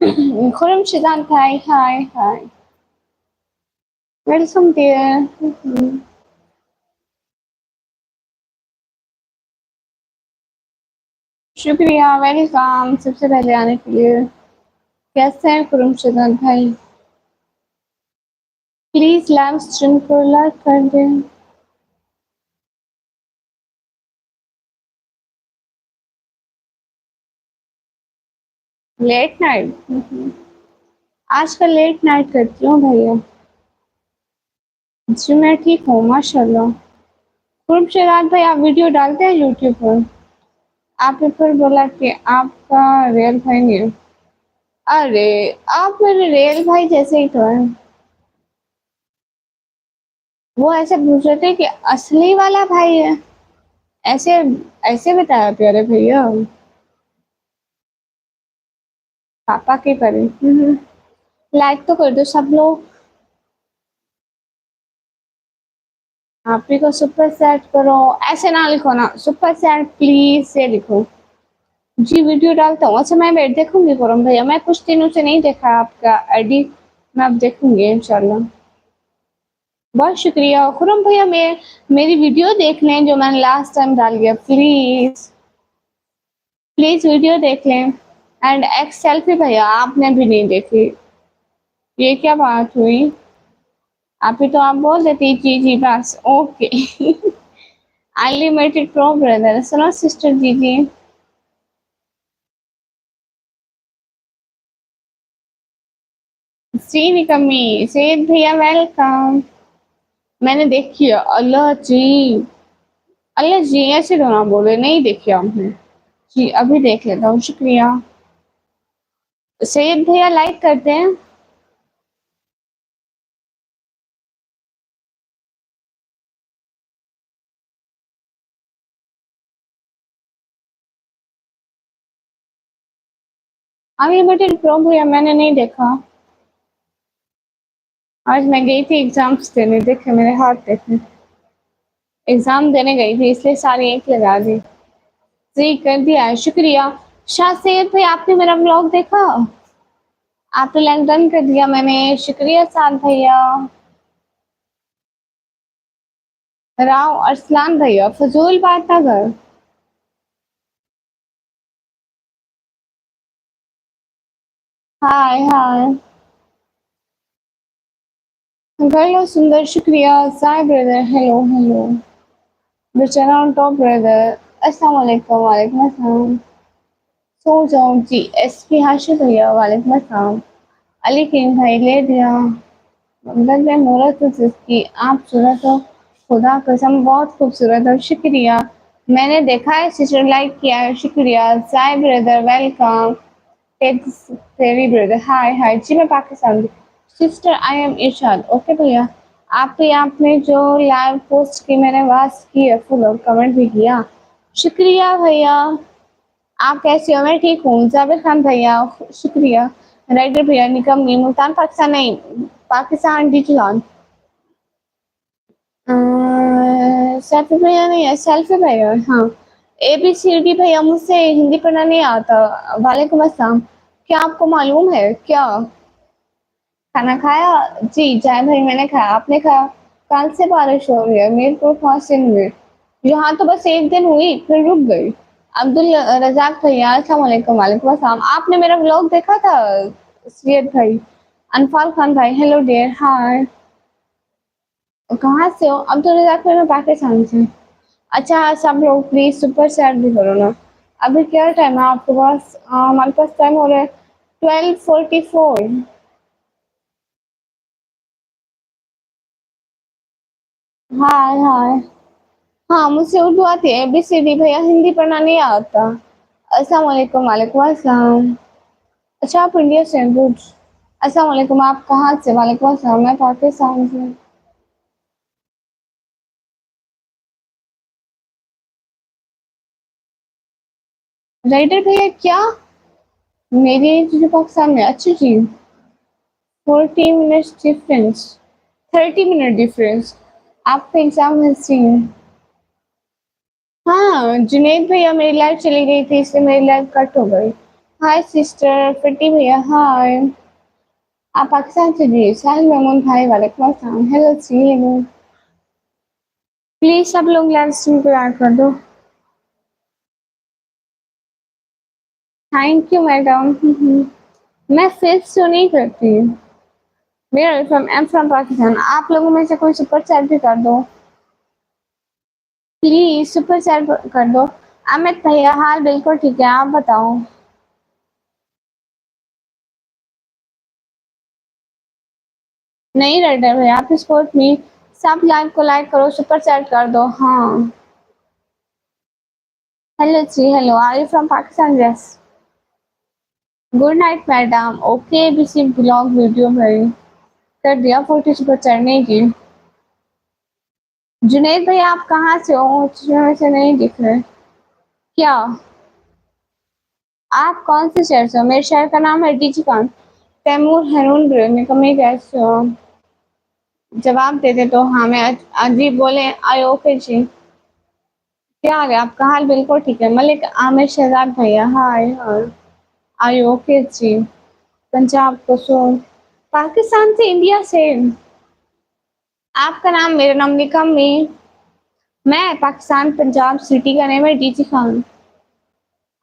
Khurramshidan, hi, hi, hi. Welcome dear. शुक्रिया, welcome सबसे पहले आने के लिए। कैसे हैं खुर्रमशिदान भाई? प्लीज लाइव स्ट्रीम को लाइक कर दें। Late night? आजकल लेट नाइट करती हूँ भैया। जी मैं ठीक हूँ माशाल्लाह। खुर्रमशिदान भाई आप वीडियो डालते हैं यूट्यूब पर? आपने फिर बोला कि आपका रियल भाई नहीं है। अरे आप मेरे रियल भाई जैसे ही तो हैं। वो ऐसे पूछ रहे थे कि असली वाला भाई है। ऐसे ऐसे बताया प्यारे भैया। पापा के करे। लाइक तो कर दो सब लोग। आप ही को सुपर सेट करो। ऐसे ना लिखो ना, सुपर सेट प्लीज से लिखो। जी वीडियो डालता हूँ। अच्छा मैं वेट देखूंगी खुरम भैया, मैं कुछ दिनों से नहीं देखा आपका आईडी। मैं अब देखूंगी इंशाल्लाह। बहुत शुक्रिया खुरम भैया, मैं मेरी वीडियो देख लें जो मैंने लास्ट टाइम डाल दिया प्लीज। प्लीज वीडियो देख लें। एंड एक्स सेल्फी भैया आपने भी नहीं देखी। ये क्या बात हुई? आप ही तो आप बोल देती जी जी बस ओके। अनलिमिटेड प्रो ब्रदर सुनो सिस्टर जी जी। जी निकम्मी सैयद भैया वेलकम। मैंने देखी है अल्लाह जी। अल्लाह जी ऐसे तो ना बोले, नहीं देखी आपने। जी अभी देख लेता हूँ शुक्रिया। सैयद भैया लाइक करते हैं। अनलिमिटेड प्रो भैया मैंने नहीं देखा। आज मैं गई थी एग्जाम्स देने, देखे मेरे हाथ देखे। एग्जाम देने गई थी इसलिए सारी एक लगा दी। जी कर दिया है शुक्रिया। शाह सैयद भाई आपने मेरा ब्लॉग देखा? आपने लाइक डन कर दिया मैंने, शुक्रिया साथ भैया। राव अरसलान भैया फजूल बात ना कर। हाय हाय। हेलो सुंदर शुक्रिया। Sai brother hello hello. बेचारा ऑन टॉप ब्रदर। अस्सलाम वालेकुम। वालेकुम अस्सलाम। सो जाऊं जी एस पी हाशिर भैया वालेकुम अस्सलाम। अली किंग भाई ले दिया। मतलब मैं मूरत हूँ जिसकी आप सूरत हो। खुदा कसम बहुत खूबसूरत हो शुक्रिया। मैंने देखा है सिस्टर लाइक किया है शुक्रिया। Sai brother welcome. तेरी ब्रदर हाय हाय। जी मैं पाकिस्तान की sister I am Irshad okay भैया। आपके आपने जो लाइव पोस्ट की मैंने वाच की है फुल और कमेंट भी किया शुक्रिया भैया। आप कैसे हो? मैं ठीक हूँ जावेद खान भैया शुक्रिया। राइडर भैया निकम नहीं मुल्तान पाकिस्तान नहीं, पाकिस्तान डिजिलॉन। सेल्फी भैया नहीं है, सेल्फी भैया हाँ। ABCD भैया मुझसे हिंदी पढ़ना नहीं आता। वालेकुम अस्सलाम। क्या आपको मालूम है क्या? खाना खाया? जी जाए भाई मैंने खाया, आपने खाया? कल से बारिश हो रही है मीरपुर फासिल में। यहाँ तो बस एक दिन हुई फिर रुक गई। अब्दुल रजाक भैया अस्सलाम वालेकुम। वालेकुम अस्सलाम। आपने मेरा व्लॉग देखा था? सैयद भाई अनफाल खान भाई हेलो डियर हाय। कहाँ से हो? अब्दुल रजाक भाई मैं पाकिस्तान से। अच्छा सब लोग प्लीज सुपर चैट भी करो ना। अभी क्या टाइम है आपके पास? हमारे पास टाइम हो रहा है 12:44। हाय हाय। हाँ मुझसे उर्दू आती है ABCD भैया, हिंदी पढ़ना नहीं आता। अस्सलाम वालेकुम। वालेकुम अस्सलाम। अच्छा आप इंडिया से हैं गुड। अस्सलाम वालेकुम। आप कहाँ से? वालेकुम अस्सलाम। मैं पाकिस्तान से। राइडर भैया क्या? मेरी एज जो पाकिस्तान में अच्छी चीज। 40 मिनट्स डिफरेंस। 30 minute difference. आपका एग्जाम हिस्ट्री में। हाँ जुनेद भैया मेरी लाइफ चली गई थी इसलिए मेरी लाइफ कट हो गई। हाय सिस्टर फिटी भैया हाय। आप पाकिस्तान से जी साहिल महमूद भाई वालेकुम अस्सलाम। Hello ji hello. प्लीज सब लोग लाइव स्ट्रीम को ऐड कर दो। Thank you madam. मैं फेस शो नहीं करती। मेरा फ्रॉम एम फ्रॉम पाकिस्तान। आप लोगों में से कोई सुपर चैट भी कर दो प्लीज। सुपर चैट कर दो। अमित भैया हाल बिल्कुल ठीक है आप बताओ। नहीं रेड है भैया आप सपोर्ट मी। सब लाइव को लाइक करो सुपर चैट कर दो हाँ। Hello ji hello are you from Pakistan yes. Good night madam okay BC blog video भाई कर दिया 40 सुपर चढ़ने की। जुनेद भाई आप कहाँ से हो में से नहीं दिख रहे क्या। आप कौन से शहर से हो। मेरे शहर का नाम है डीजी खान तैमूर हरून में कमी कैसे हो। जवाब दे दे तो हाँ मैं अजीब बोले आई ओके जी। क्या आ गया आपका हाल बिल्कुल ठीक है मलिक आमिर शहजाद भैया हाय और आई ओके जी। पंजाब को सो पाकिस्तान से इंडिया से। आपका नाम मेरा नाम निकम में। मैं पाकिस्तान पंजाब सिटी का नेम है डीजी खान।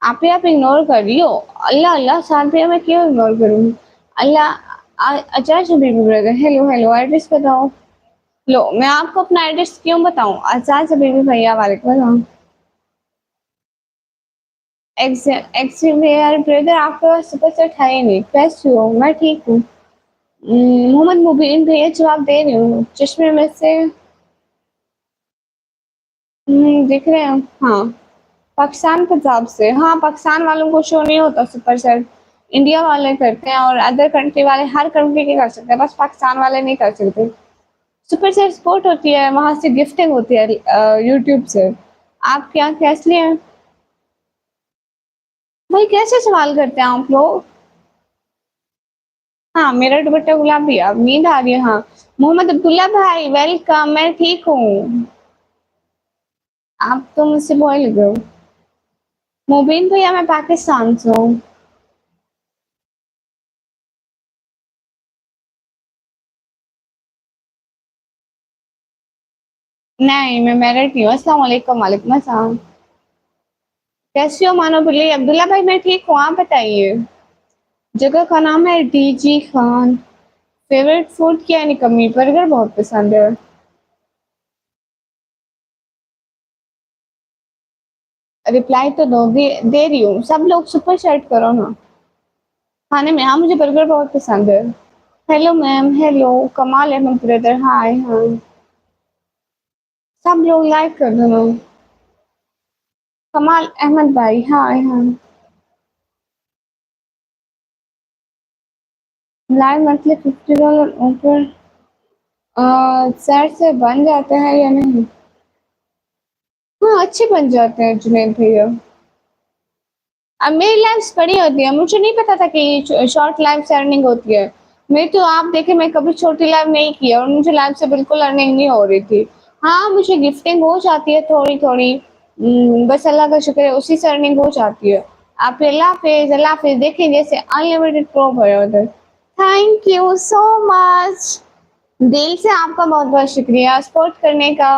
आप इग्नोर कर रही हो। अल्लाह अल्लाह साथ मैं क्यों इग्नोर करूँ। अल्लाह अच्छा शबीबी ब्रदर हेलो हेलो एड्रेस बताओ। लो मैं आपको अपना एड्रेस क्यों बताऊं। अच्छा शबीबी भैया वालेकुम सलाम। एक्स ब्रदर आपके पास सुपर सेट है ही नहीं कैसे हो मैं ठीक हूँ। मोहम्मद मुबीन भैया जवाब दे रही हूँ चश्मे में से। दिख रहे हैं हाँ। पाकिस्तान पंजाब से हाँ पाकिस्तान वालों को शो नहीं होता सुपर सेट। इंडिया वाले करते हैं और अदर कंट्री वाले हर कंट्री के कर सकते हैं बस पाकिस्तान वाले नहीं कर सकते। सुपर सेट सपोर्ट होती है वहां से गिफ्टिंग होती है यूट्यूब से। आप क्या कैसे लिए भाई कैसे सवाल करते हैं आप लोग। हाँ मेरा दुपट्टा गुलाबी अब नींद आ रही है हाँ। मोहम्मद अब्दुल्ला भाई वेलकम मैं ठीक हूँ। आप तो मुझसे बॉय लग रहे हो। मुबीन भैया मैं पाकिस्तान से हूँ। नहीं मैं मैरिड नहीं हूँ अस्सलाम वालेकुम वालेकुम अस्सलाम। कैसी हो मानो बिल्ली अब्दुल्ला भाई मैं ठीक हूँ आप बताइए। जगह का नाम है डीजी खान। फेवरेट फूड क्या है निकम्मी बर्गर बहुत पसंद है। रिप्लाई तो दे रही हूँ सब लोग सुपर चैट करो ना। खाने में हाँ मुझे बर्गर बहुत पसंद है। हेलो मैम हेलो कमाल अहमद ब्रदर हाय हाँ। सब लोग लाइक कर दो ना। कमाल अहमद भाई हाय हाँ। लाइव मंथली $50 ऊपर सैट से बन जाते हैं या नहीं। हाँ अच्छे बन जाते हैं जुनेद भैया। अब मेरी लाइव्स बड़ी होती है मुझे नहीं पता था कि शॉर्ट लाइव से अर्निंग होती है। मैं तो आप देखे मैं कभी छोटी लाइव नहीं की और मुझे लाइव से बिल्कुल अर्निंग नहीं हो रही थी। हाँ मुझे गिफ्टिंग हो जाती है थोड़ी थोड़ी। बस अल्लाह का शुक्र है उसी से अर्निंग हो जाती है। आप अल्लाह हाफिज देखें जैसे अनलिमिटेड प्रो है उधर। Thank you so much. दिल से आपका बहुत बहुत शुक्रिया सपोर्ट करने का।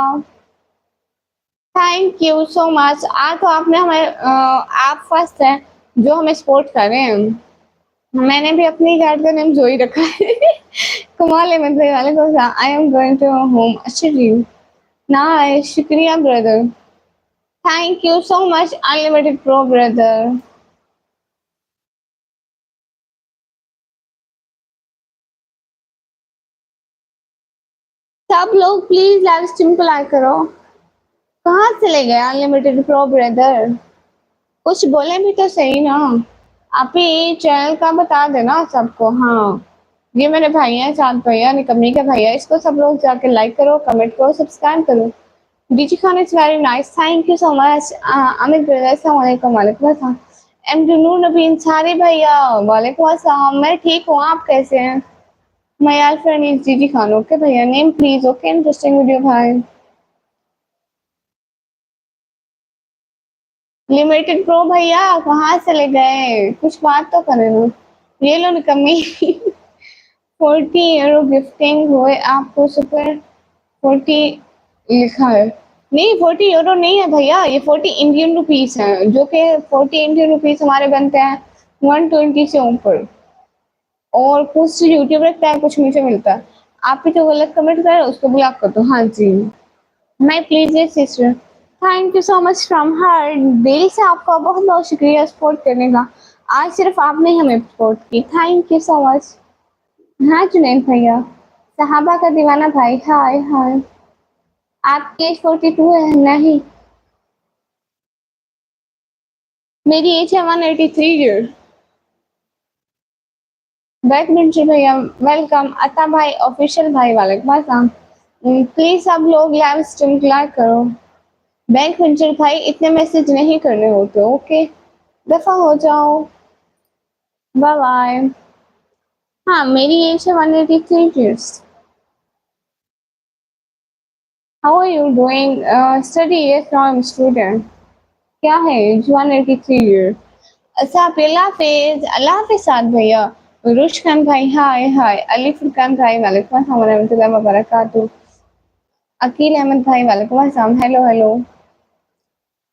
थैंक यू सो मच आज तो आपने हमें आप फर्स्ट हैं जो हमें सपोर्ट कर रहे हैं। मैंने भी अपनी कैट का नेम जोई रखा है कमाल है मतलब वाले को I am going to home अच्छा जी। ना शुक्रिया brother. Thank you so much unlimited pro brother. सब लोग प्लीज लाइव स्ट्रीम को लाइक करो। कहाँ चले गए अनलिमिटेड प्रो ब्रदर। कुछ बोले भी तो सही ना। आप ही चैनल का बता देना सबको हाँ। ये मेरे भाई हैं चांद भैया निकम्मी के भैया इसको सब लोग जाके लाइक करो कमेंट करो सब्सक्राइब करो। DG Khan is very nice thank you so much Amit brother अस्सलाम वालेकुम वालेकुम अस्सलाम। एम नूर नबी अंसारी भैया वालेकुम अस्सलाम मैं ठीक हूँ आप कैसे हैं। माय यार friend is DG Khan okay भैया name please okay interesting video भाई। लिमिटेड प्रो भैया कहाँ चले गए, कुछ बात तो करें ना। ये लो निकम्मी। 40 यूरो गिफ्टिंग हुए आपको सुपर 40 लिखा है। नहीं 40 यूरो नहीं है भैया, ये 40 इंडियन रुपीस है, जो कि 40 इंडियन रुपीस हमारे बनते हैं 120 से ऊपर। और कुछ यूट्यूब रखता है, कुछ मुझे मिलता है। आप भी तो गलत कमेंट कर रहे हो, उसको ब्लॉक कर दो। हाँ जी, my please sister, thank you so much from heart. दिल से आपका बहुत बहुत शुक्रिया सपोर्ट करने का। आज सिर्फ आपने ही हमें सपोर्ट की, थैंक यू सो मच। हाँ जुनैद भैया, सहाबा का दीवाना भाई, हाय हाय। आपकी एज 42 है? नहीं, मेरी एज है 183 ईयर। बैडमिंटन भैया वेलकम। अता भाई ऑफिशियल भाई वालेकुम अस्सलाम। प्लीज सब लोग लाइव स्ट्रीम क्लियर करो। बैंक वेंचर भाई इतने मैसेज नहीं करने होते, ओके दफा हो जाओ, बाय बाय। हाँ मेरी एज है 183 years. How are you doing? Study, yes now I am student. क्या है एज? 183 ईयर। अच्छा आप अल्लाह हाफिज, अल्लाह हाफिज साद भैया। रुश खान भाई हाय हाय। अली फुरकान भाई वालेकुम अस्सलाम वरहमतुल्लाहि वबरकातुहू। अकील अहमद भाई वालेकुम अस्सलाम, हेलो हेलो।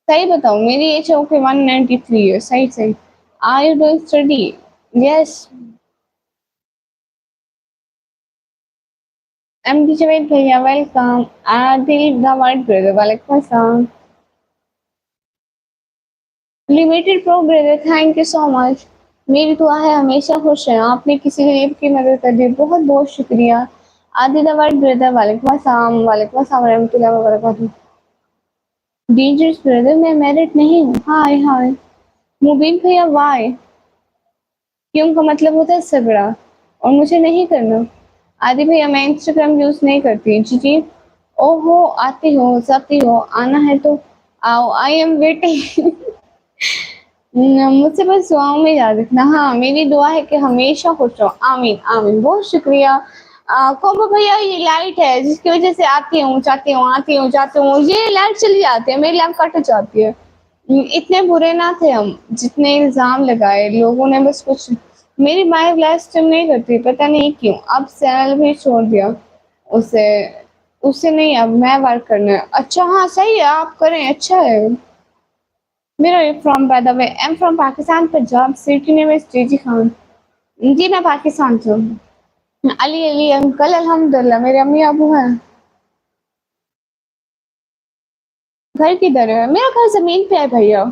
सही बताओ मेरी एज है ओके 193 ईयर, सही सही। Are you doing study? Yes. MD Javed भैया welcome. Adil the white brother वालेकुम अस्सलाम। Limited pro brother thank you so much. मेरी दुआ है हमेशा खुश रहें, आपने किसी गरीब की मदद कर दी, बहुत बहुत शुक्रिया। आदिल द वाइट ब्रदर वालेकुम अस्सलाम रहमतुल्लाहि व बरकातहू। डेंजरस ब्रदर मैं मैरिड नहीं हूँ, हाय हाय। मुबीन भैया वाई, क्यों का मतलब होता है झगड़ा, और मुझे नहीं करना। आदि भैया मैं इंस्टाग्राम यूज नहीं करती जी जी। ओहो आती हो जाती हो, आना है तो आओ, आई एम वेटिंग। मुझसे बस दुआओं में याद रखना। हाँ मेरी दुआ है कि हमेशा खुश रहो, आमीन आमीन, बहुत शुक्रिया। कोमो भैया ये लाइट है जिसकी वजह से आती हूँ जाती हूँ आती हूँ जाती हूँ, ये लाइट चली जाती है, मेरी लाइट कट जाती है। इतने बुरे ना थे हम जितने इल्जाम लगाए लोगों ने, बस कुछ मेरी माई लाइव स्ट्रीम नहीं करती, पता नहीं क्यों, अब चैनल भी छोड़ दिया उसे। उसे नहीं, अब मैं वर्क करना है। अच्छा हाँ सही है, आप करें, अच्छा है। मेरा from by the way, I am from Pakistan Punjab city name is जीजी खान। जी मैं पाकिस्तान से हूँ। अली अली अंकल अल्हम्दुलिल्लाह, मेरे अम्मी अबू हैं। घर किधर है? मेरा घर जमीन पे है भैया।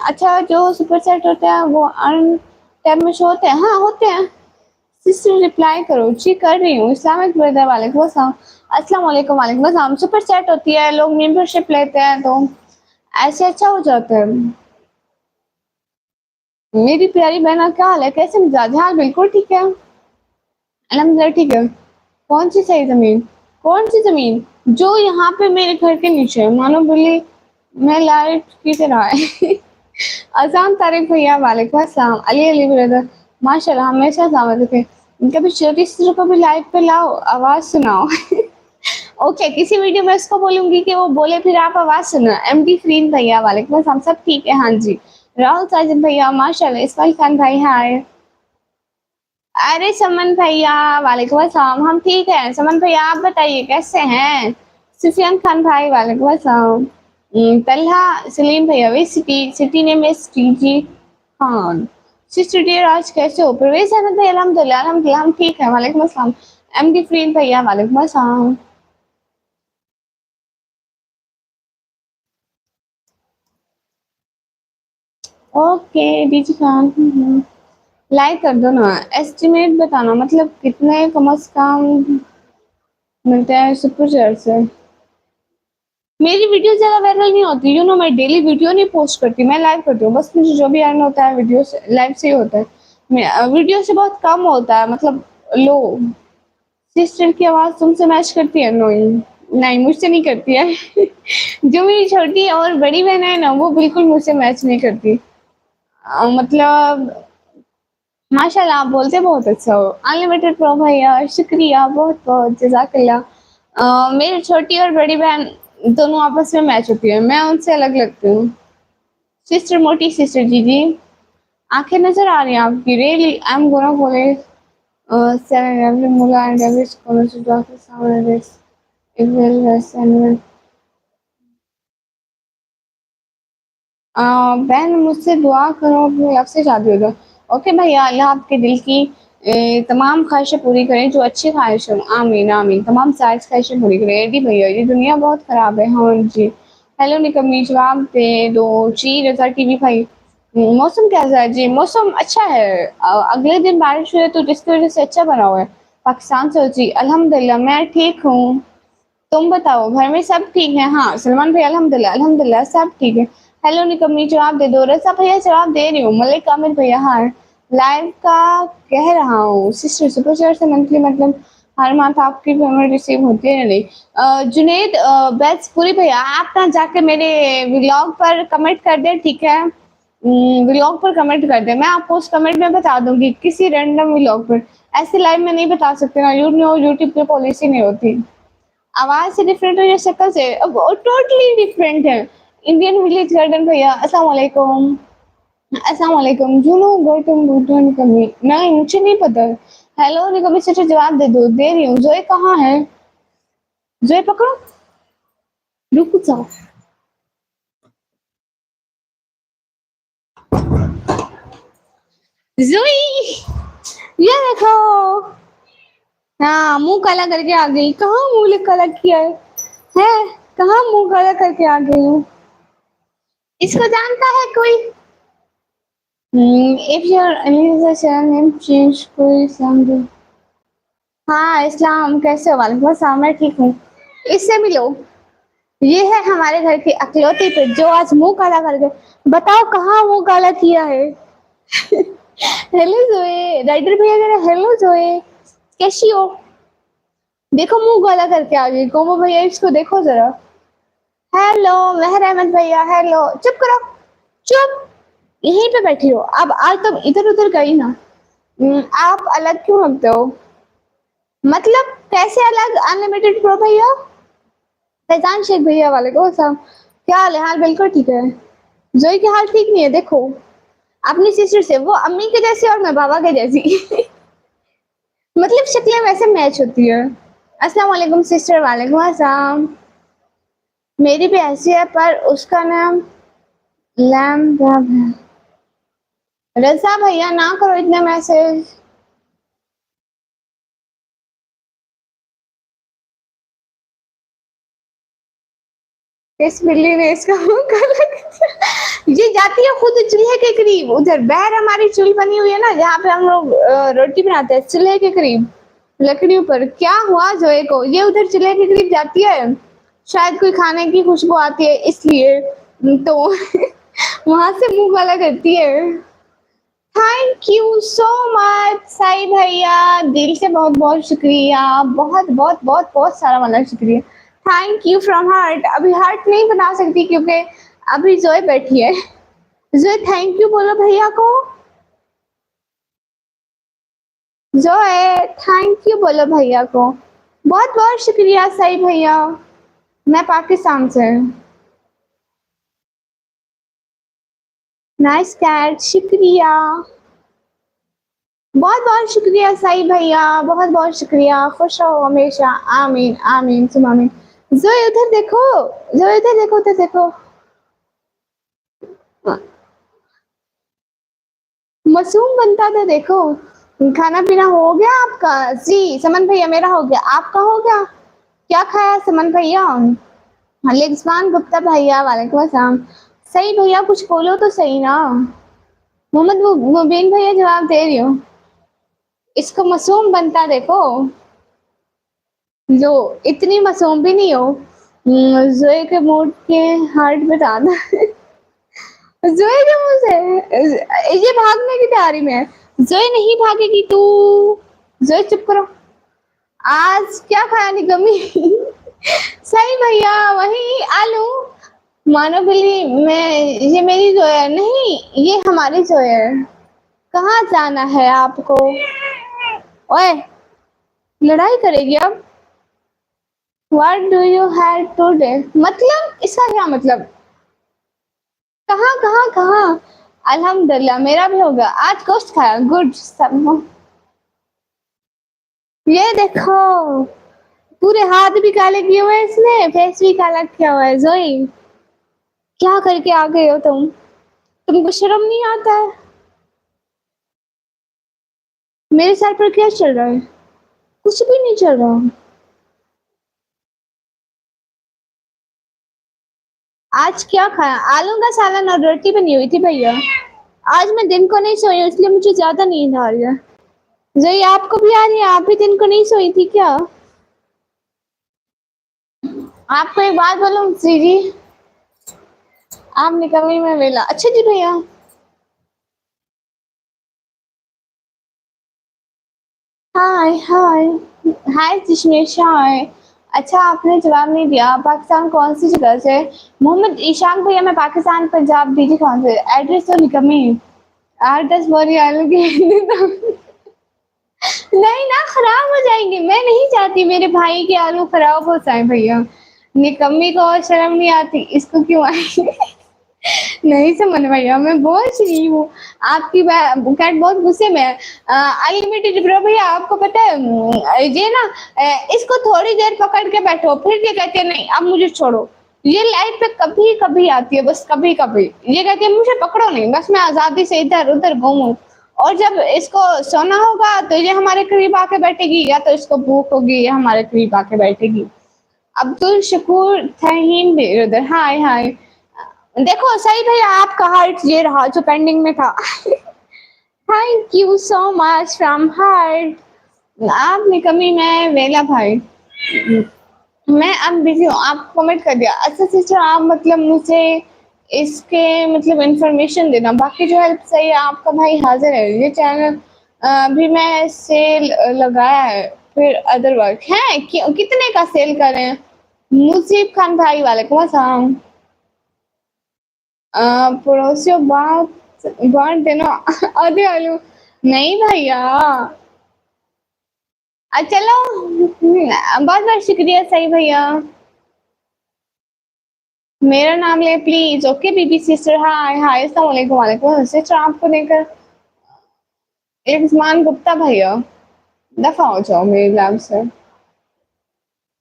अच्छा जो सुपर सेट होते हैं वो अर्न टैब में शो होते हैं? हाँ होते हैं। सिस्टर रिप्लाई करो जी, कर रही हूँ। इस्लामिक ब्रदर वालेकुम अस्सलाम, अस्सलाम वालेकुम वालेकुम अस्सलाम। सुपर सेट होती है, लोग मेंबरशिप लेते हैं तो ऐसे अच्छा हो जाता है। मेरी प्यारी बहना क्या हाल है, कैसे मिजाज? हाँ बिल्कुल ठीक है, अल्हम्दुलिल्लाह ठीक है। कौन सी सही जमीन? कौन सी जमीन? जो यहाँ पे मेरे घर के नीचे है, मानो बोली मैं लाइट की तरह है। अजान तारिक भैया वालेकुम अस्सलाम। अली अली ब्रदर माशाल्लाह हमेशा सलामत रखे। कभी छोटी सिस्टर को भी लाइव पे लाओ, आवाज सुनाओ। ओके किसी वीडियो में उसको बोलूंगी कि वो बोले, फिर आप आवाज सुना। एमडी फ्रीन भैया वालेकुम अस्सलाम, सब ठीक है? हाँ जी। राहुल साजिद भैया माशाल्लाह। इस्माइल खान भाई हाय। अरे समन भैया वालेकुम अस्सलाम, हम ठीक हैं। समन भैया आप बताइए कैसे हैं? सुफियान खान भाई वालेकुम अस्सलाम। तलहा सलीम भैया वे सिटी सिटी ने में जी खान। सिस्टर डियर आज कैसे हो? परवेज अहमद भाई अल्हम्दुलिल्लाह अल्हम्दुलिल्लाह हम ठीक हैं, वालेकुम अस्सलाम। एमडी फ्रीन भैया वालेकुम अस्सलाम। ओके डीजी खान, लाइक कर दो ना। एस्टिमेट बताना, मतलब कितने कम से कम मिलते हैं सुपर चैट से? मेरी वीडियो ज़्यादा वायरल नहीं होती, यू नो मैं डेली वीडियो नहीं पोस्ट करती, मैं लाइव करती हूँ बस। मुझे जो भी अर्न होता है वीडियो से, लाइव से ही होता है। वीडियो से बहुत कम होता है, मतलब लो। सिस्टर की आवाज़ तुमसे मैच करती है? नहीं नहीं मुझसे नहीं करती है। जो मेरी छोटी और बड़ी बहन है ना, वो बिल्कुल मुझसे मैच नहीं करती। मतलब माशाल्लाह आप बोलते बहुत अच्छा हो। अनलिमिटेड प्रो भैया शुक्रिया बहुत बहुत, जज़ाकल्लाह। मेरी छोटी और बड़ी बहन दोनों आपस में मैच होती है, मैं उनसे अलग लगती हूँ। सिस्टर, मोटी सिस्टर, जी जी, आंखें नजर आ रही हैं आपकी, really I am gonna college 7 every Mulla and every scholar to doctor sound this it will and बहन मुझसे दुआ करो अपने लव से शादी हो जाए। ओके भैया, अल्लाह आपके दिल की तमाम ख्वाहिशें पूरी करें, जो अच्छी ख्वाहिश हो। आमीन आमीन, तमाम सारी ख्वाहिशें पूरी करें। एडी भैया, ये दुनिया बहुत खराब है। हाँ जी, हेलो निकम्मी, जवाब दे दो जी। रजा टीवी भाई, मौसम कैसा है जी? मौसम अच्छा है। अगले दिन बारिश हुई है तो जिसकी वजह से अच्छा बना हुआ है। पाकिस्तान से हो जी? अल्हम्दुलिल्लाह मैं ठीक हूँ। तुम बताओ घर में सब ठीक है? हाँ सलमान भाई, अल्हम्दुलिल्लाह अल्हम्दुलिल्लाह सब ठीक है। हेलो निकम्मी, जवाब दे दो। रज़ा भैया जवाब दे रही हूँ। मलिक आमिर भैया, हाँ लाइव का कह रहा हूँ। सिस्टर सुपर चैट से मंथली मतलब हर मंथ आपकी पेमेंट रिसीव होती है या नहीं? जुनेद बैच पूरी भैया, आप ना जाके मेरे व्लॉग पर कमेंट कर दे, ठीक है? व्लॉग पर कमेंट कर दे, मैं आपको उस कमेंट में बता दूंगी किसी रैंडम व्लॉग पर। ऐसे लाइव में नहीं बता सकते ना, यूट्यूब की पॉलिसी नहीं होती। आवाज से डिफरेंट है या शक्ल से? अब टोटली डिफरेंट है। इंडियन विलेज गार्डन भैया, अस्सलाम वालेकुम। अस्सलाम वालेकुम। जुनू गौतम बुद्ध निकम्मी, नहीं मुझे नहीं पता। हेलो निकम्मी से जवाब दे दो, दे रही हूँ। जोए कहाँ है? जोए पकड़ो, रुक जाओ। जोई, ये देखो। हाँ मुंह काला करके आ गई। कहाँ मुंह काला किया है? कहाँ मुंह काला करके आ गई हूँ? इसको जानता है कोई? if your Eliza name change कोई समझो। हाँ इस्लाम, कैसे हो? वालेकुम अस्सलाम, मैं ठीक हूँ। इससे मिलो। ये है हमारे घर की अकलौती पे जो आज मुंह काला कर गए। बताओ कहाँ मुंह काला किया है? हेलो जोए, राइडर भैया कह रहे हेलो जोए, कैसी हो? देखो मुंह काला करके आ गई। कोमो भैया इसको देखो जरा। हेलो मेहर अहमद भैया, हेलो। चुप करो, चुप। यहीं पे बैठी हो अब? आज तुम इधर उधर गई ना। आप अलग क्यों लगते हो? मतलब कैसे अलग? अनलिमिटेड प्रो भैया, फैजान शेख भैया, वालेकुम अस्सलाम। क्या हाल है? हाल बिल्कुल ठीक है। जोई की हाल ठीक नहीं है, देखो अपनी सिस्टर से, वो अम्मी के जैसी और मैं बाबा के जैसी। मतलब शक्लें वैसे मैच होती है। अस्सलाम वालेकुम सिस्टर, वालेकुम अस्सलाम। मेरी भी ऐसी है पर उसका नाम लैम है। रजा भैया ना करो इतने मैसेज। इस बिल्ली ने इसका मुंह काला कर दिया। ये जाती है खुद चूल्हे के करीब, उधर बहर हमारी चूल्ही बनी हुई है ना, जहाँ पे हम लोग रोटी बनाते हैं, चूल्हे के करीब लकड़ियों पर। क्या हुआ जोए को? ये उधर चूल्हे के करीब जाती है, शायद कोई खाने की खुशबू आती है इसलिए, तो वहां से मुंह काला करती है। Thank you so much Sai भैया, दिल से बहुत बहुत शुक्रिया। बहुत बहुत बहुत बहुत सारा वाला शुक्रिया। Thank you from heart. अभी हार्ट नहीं बना सकती क्योंकि अभी जोए बैठी है। जोए थैंक यू बोलो भैया को। जोए थैंक यू बोलो भैया को। बहुत बहुत शुक्रिया साई भैया। मैं पाकिस्तान से। नाइस कैट, शुक्रिया। बहुत बहुत शुक्रिया साई भैया, बहुत बहुत शुक्रिया। खुश रहो हमेशा। आमीन आमीन सुम आमीन। जोए उधर देखो, जोए उधर देखो, उधर देखो। मासूम बनता था देखो। खाना पीना हो गया आपका? जी समन भैया मेरा हो गया, आपका हो गया? क्या खाया समन भैया? लिग्समान गुप्ता भैया, वालेकुम अस्सलाम। सही भैया कुछ बोलो तो सही ना। मोहम्मद मुबीन भैया जवाब दे रही हूँ। इसको मासूम बनता देखो। जो इतनी मासूम भी नहीं हो। जोए के मूड के हार्ट बता दो। जोए के मुंह से ये भागने की तैयारी में है। जोए नहीं भागेगी तू। जोए चुप करो। आज क्या खाया निकम्मी? सही भैया वही आलू। मानो बिल्ली में ये मेरी जोए है नहीं, ये हमारी जोए है। कहाँ जाना है आपको? ओए लड़ाई करेगी अब? What do you have today? मतलब इसका क्या मतलब? कहाँ कहाँ कहाँ? अल्हम्दुलिल्लाह मेरा भी होगा। आज गोश्त खाया। गुड सब। ये देखो, पूरे हाथ भी काले किए हुए हैं इसने, फेस भी काला किया हुआ है। जोई, क्या करके आ गए हो तुम? तुमको शर्म नहीं आता है? मेरे सर पर क्या चल रहा है? कुछ भी नहीं चल रहा। आज क्या खाया? आलू का सालन और रोटी बनी हुई थी भैया। आज मैं दिन को नहीं सोई हूँ, इसलिए मुझे ज्यादा नींद आ रही है। जोई आपको भी आ रही है? आप भी दिन को नहीं सोई थी क्या? आपको एक बात बोलूं जी जी, आप निकलने में वेला। अच्छा जी भैया। हाय हाय। हाय जिश्मेश हाय। अच्छा आपने जवाब नहीं दिया। पाकिस्तान कौन सी जगह से? मोहम्मद ईशान भैया मैं पाकिस्तान पंजाब। दीजिए कौन से? एड्रेस तो निकम्मी। 8-10 बोरी आलू की तो नहीं ना, खराब हो जाएंगे। मैं नहीं चाहती मेरे भाई के आलू खराब हो जाए भैया। निकम्मी को और शर्म नहीं आती, इसको क्यों आई? नहीं समझ भैया, मैं बोल रही हूँ। आपकी कैट बहुत गुस्से में है। अनलिमिटेड ब्रो भैया आपको पता है ये ना, इसको थोड़ी देर पकड़ के बैठो, फिर ये कहते हैं नहीं अब मुझे छोड़ो। ये लाइट पे कभी कभी आती है, बस कभी कभी। ये कहती है मुझे पकड़ो नहीं, बस मैं आजादी से इधर उधर घूमूं। और जब इसको सोना होगा तो ये हमारे करीब आके बैठेगी, या तो इसको भूख होगी या हमारे करीब आके बैठेगी। अब्दुल शकूर फहीम उधर। हाय हाय। देखो सही भैया, आपका हार्ट ये रहा जो पेंडिंग में था। Thank you so much from heart. आप निकमी मैं वेला भाई। मैं अब बिजी हूँ, आप कमेंट कर दिया। अच्छा सिस्टर आप मतलब मुझे इसके मतलब इंफॉर्मेशन देना, बाकी जो हेल्प सही है। आपका भाई हाजिर है। ये चैनल भी मैं सेल लगाया है। फिर अदर वर्क है कितने का सेल करें? मुजीब खान भाई वाले को पड़ोसियों बात बांट देना। अरे आलू नहीं भैया। चलो बहुत बहुत शुक्रिया सही भैया। मेरा नाम ले प्लीज। ओके बीबी सिस्टर। हाय हाय अस्सलाम वालेकुम। वालेकुम सिस्टर आपको लेकर एक उस्मान गुप्ता भैया, दफा हो जाओ मेरी लैब से।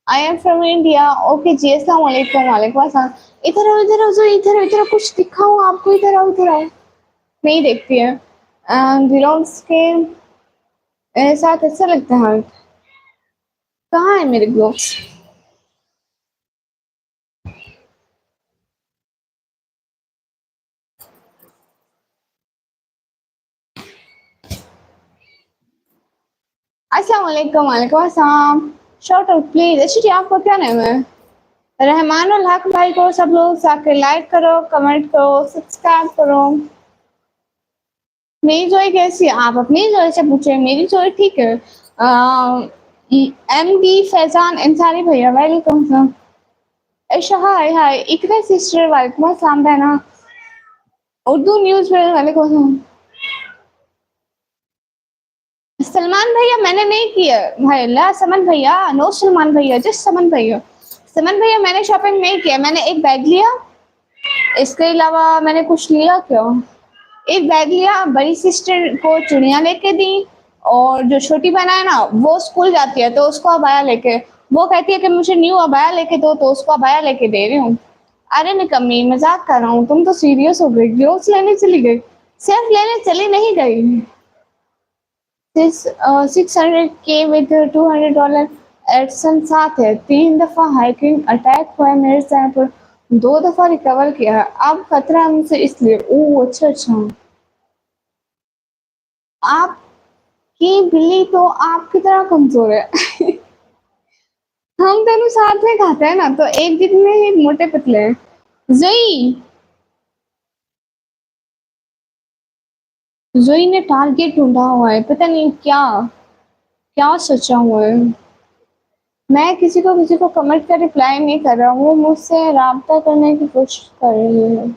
I am from India. Okay जी अस्सलाम वालेकुम। वालेकुम अस्सलाम। इधर आओ इधर आओ जो इधर इधर आओ, कुछ दिखाओ आपको। इधर आओ इधर आओ। नहीं देखती है। ग्लोव्स के साथ अच्छा लगता है। कहाँ है मेरे ग्लोव्स? अस्सलाम वालेकुम। वालेकुम अस्सलाम। Short out please. अच्छा जी आपका क्या नाम है? रहमान उल हक भाई को सब लोग जाके लाइक करो, कमेंट करो, सब्सक्राइब करो। मेरी जोई कैसी है? आप अपनी जोई से पूछे। मेरी जोई ठीक है। एम डी फैजान अंसारी भैया वेलकम सर। अच्छा हाय हाय इकरा सिस्टर वालेकुम अस्सलाम बहना। उर्दू न्यूज़ वालेकुम अस्सलाम। सलमान भैया मैंने नहीं किया भाई। ला समन भैया, नो सलमान भैया, जस्ट समन भैया। समन भैया मैंने शॉपिंग नहीं किया। मैंने एक बैग लिया, इसके अलावा मैंने कुछ लिया क्यों? एक बैग लिया, बड़ी सिस्टर को चूड़ियां लेके दी, और जो छोटी बहन है ना वो स्कूल जाती है तो उसको अबाया लेके, वो कहती है कि मुझे न्यू अबाया लेके दो, तो उसको अबाया लेके दे रही हूँ। अरे निकम्मी मजाक कर रहा हूँ, तुम तो सीरियस हो गई। ग्लोव्स लेने चली गई? सिर्फ लेने चली नहीं गई। 600 के विद $200 एडसन साथ है। 3 दफा हाइकिंग अटैक हुआ है मेरे सर पर, 2 दफा रिकवर किया है। अब खतरा है मुझसे इसलिए। ओह अच्छा अच्छा। आपकी बिल्ली तो आपकी तरह कमजोर है। हम दोनों साथ में खाते हैं ना, तो एक दिन में ही मोटे पतले हैं। जोई, जोई ने टारगेट ढूंढा हुआ है, पता नहीं क्या क्या सोचा हुआ है। मैं किसी को कमेंट का रिप्लाई नहीं कर रहा हूँ, वो मुझसे राब्ता करने की कोशिश कर रही है।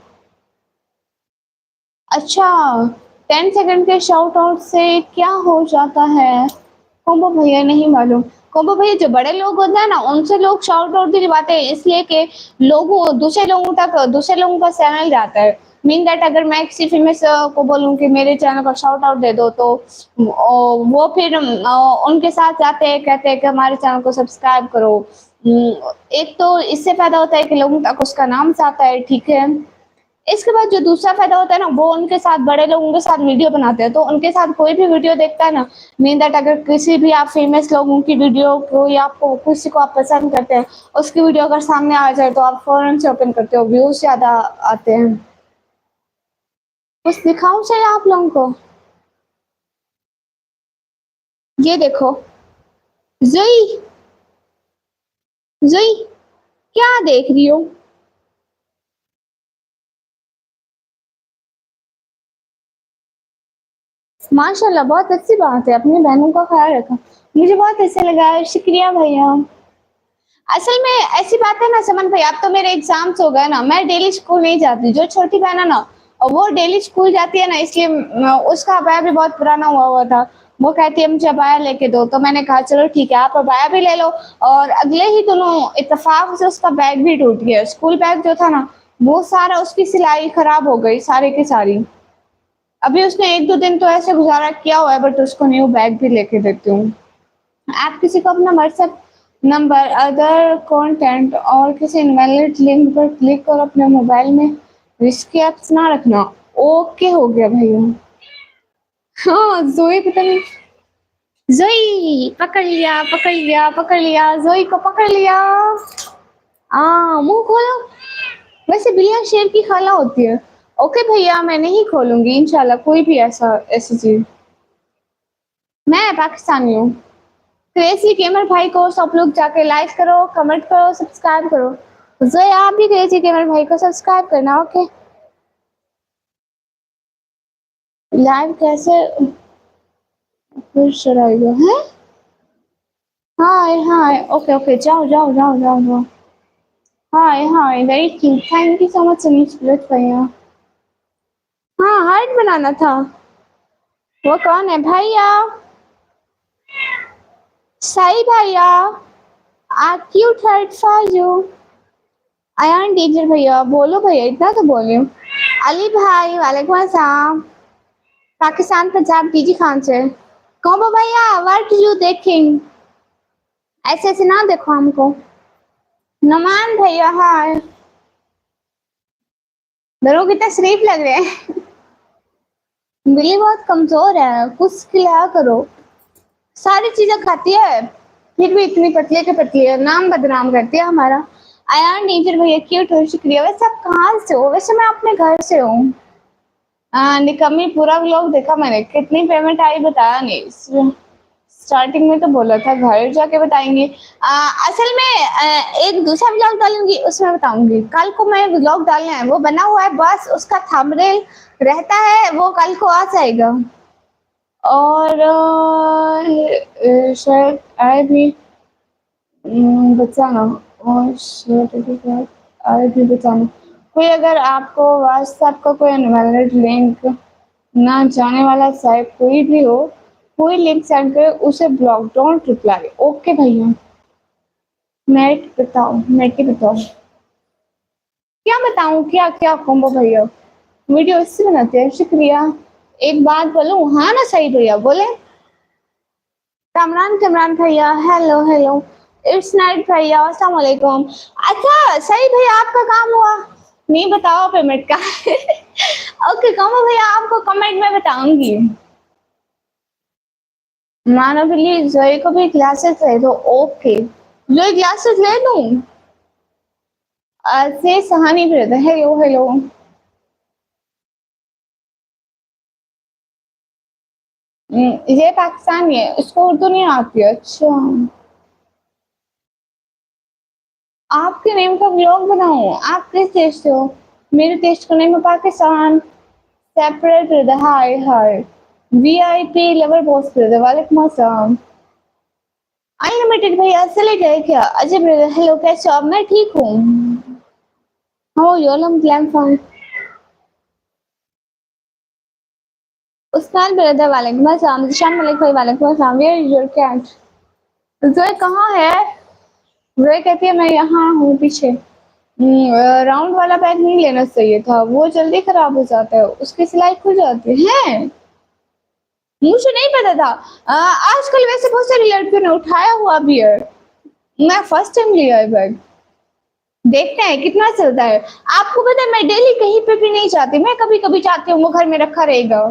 अच्छा 10 सेकंड के शाउट आउट से क्या हो जाता है? कोम्बो भैया नहीं मालूम। कोम्बो भैया जो बड़े लोग होते हैं ना उनसे लोग शाउट आउट दिलवाते हैं इसलिए कि लोगों दूसरे लोगों का चैनल जाता है। मीन दैट अगर मैं किसी फेमस को बोलूँ कि मेरे चैनल का शाउट आउट दे दो तो वो फिर उनके साथ जाते हैं कहते हैं कि हमारे चैनल को सब्सक्राइब करो। एक तो इससे फ़ायदा होता है कि लोगों तक उसका नाम जाता है, ठीक है? इसके बाद जो दूसरा फ़ायदा होता है ना, वो उनके साथ बड़े लोगों के साथ वीडियो बनाते हैं, तो उनके साथ कोई भी वीडियो देखता है ना, मीन दैट अगर किसी भी आप फ़ेमस लोगों की वीडियो को या आपको किसी को आप पसंद करते हैं, उसकी वीडियो अगर सामने आ जाए तो आप फ़ौरन से ओपन करते हो, व्यूज़ ज़्यादा आते हैं। कुछ दिखाऊँ चाहिए आप लोगों को? ये देखो, ज़ुई, ज़ुई, क्या देख रही हो? माशाल्लाह बहुत अच्छी बात है, अपनी बहनों का ख़्याल रखा। मुझे बहुत अच्छा लगा, शुक्रिया भैया। असल में ऐसी बात है ना समन भाई, अब तो मेरे एग्जाम्स हो गए ना, मैं डेली स्कूल नहीं जाती। जो छोटी बहन है ना, वो डेली स्कूल जाती है ना, इसलिए उसका अबाया भी बहुत पुराना हुआ हुआ था। वो कहती है मुझे अबाया लेके दो, तो मैंने कहा चलो ठीक है आप अबाया भी ले लो। और अगले ही दिनों इत्तेफाक से उसका बैग भी टूट गया। स्कूल बैग जो था ना, वो सारा उसकी सिलाई खराब हो गई सारी की सारी। अभी उसने 1-2 दिन तो ऐसे गुज़ारा किया हुआ है, बट उसको न्यू बैग भी लेके देती हूँ। आप किसी को अपना व्हाट्सएप नंबर, अदर कंटेंट और किसी इनवैलिड लिंक पर क्लिक कर अपने मोबाइल में रिस्की ऐप्स ना रखना। ओके हो गया भैया। हाँ, ज़ोई पता नहीं। ज़ोई पकड़ लिया, पकड़ लिया, पकड़ लिया, ज़ोई को पकड़ लिया। मुँह खोलो। वैसे बिल्लियाँ शेर की खाला होती है। ओके भैया, मैं नहीं खोलूँगी इंशाल्लाह कोई भी ऐसी चीज़। मैं पाकिस्तानी हूँ। क्रेज़ी गेमर भाई को सब लोग जाके लाइक करो, कमेंट करो, सब्सक्राइब करो। ज़ोया आप भी क्रेज़ी गेमर भाई को सब्सक्राइब करना, ओके? लाइव कैसे फिर चलाएगा हैं? हाय हाय, ओके ओके, जाओ जाओ जाओ जाओ जाओ। Hi hi, very cute, thank you so much Sunil split भैया। हाँ, हार्ट बनाना था। वो कौन है भैया? सही भैया। Cute heart for you. Ayaan teacher भैया, बोलो भैया, इतना तो बोलियो। अली भाई वालेकुम अस्सलाम। पाकिस्तान पंजाब पीजी खान से। कौन भैया, व्हाट यू देखेंग? ऐसे ऐसे ना देखो हमको। नुमान भैया हाय। दोनों कितना शरीफ लग रहे हैं। बिल्ली बहुत कमजोर है, कुछ खिलाया करो। सारी चीजें खाती है, फिर भी इतनी पतली के पतली है, नाम बदनाम करती है हमारा। अयान टीचर भैया क्यूट हो, शुक्रिया। वैसे आप कहाँ से हो? वैसे मैं अपने घर से हूँ। निकम्मी, पूरा व्लॉग देखा मैंने, कितनी पेमेंट आई बताया नहीं। स्टार्टिंग में तो बोला था घर जाके बताएंगे। असल में एक दूसरा व्लॉग डालूंगी उसमें बताऊंगी। कल को मैं व्लॉग डालना है, वो बना हुआ है, बस उसका थंबनेल रहता है, वो कल को आ जाएगा। और शायद आए भी बचाना, और शायद आए भी बचाना। कोई अगर आपको व्हाट्सएप का कोई इनवैलिड लिंक ना जाने वाला साइट कोई भी हो, कोई लिंक सेंड करे उसे ब्लॉक, डोंट रिप्लाई। ओके भैया। नेट बताओ, नेट ही बताओ। क्या बताऊं, क्या क्या कॉम्बो भैया? वीडियो इससे बनाते हैं, शुक्रिया। एक बात बोलूं, हाँ ना सही भैया बोले। कमरान कमरान भैया, हेलो हेलो। इट्स नाइट भैया, अस्सलाम वालेकुम। अच्छा सही भैया, आपका काम हुआ? नहीं बताओ पेमेंट का। ओके कॉम्बो भैया, आपको कमेंट में बताऊंगी। मानो बिल्ली, जोई को भी ग्लासेस ले दो, ओके। जोई ग्लासेस ले दूं? से सहानी ब्रदर, हेलो हेलो। ये पाकिस्तानी है, उसको उर्दू नहीं आती है। अच्छा, आपके नेम का व्लॉग बनाऊं? आप किस देश से हो? मेरे देश का नेम है पाकिस्तान। सेपरेट ब्रदर, हाय हाय। वीआईपी लवर बॉस ब्रदर, वालेकुम अस्सलाम। अनलिमिटेड भैया चले गए क्या? अजय ब्रदर, हेलो कैसे हो आप? मैं ठीक हूँ। हाउ योलम ग्लैम फाइन। उस्मान ब्रदर वालेकुम अस्सलाम। शान मलिक भाई वालेकुम अस्सलाम। Where is your cat? Joey कहाँ है? जोए कहती है मैं यहाँ हूँ पीछे। राउंड वाला बैग नहीं लेना चाहिए था, वो जल्दी खराब हो जाता है, उसकी सिलाई खुल जाती है। मुझे नहीं पता था। आजकल वैसे बहुत सारी लड़कियों ने उठाया हुआ भी है। मैं फर्स्ट टाइम लिया है बैग। देखते हैं कितना चलता है। आपको पता है मैं डेली कहीं पे भी नहीं जाती, मैं कभी-कभी जाती हूँ, वो घर में रखा रहेगा।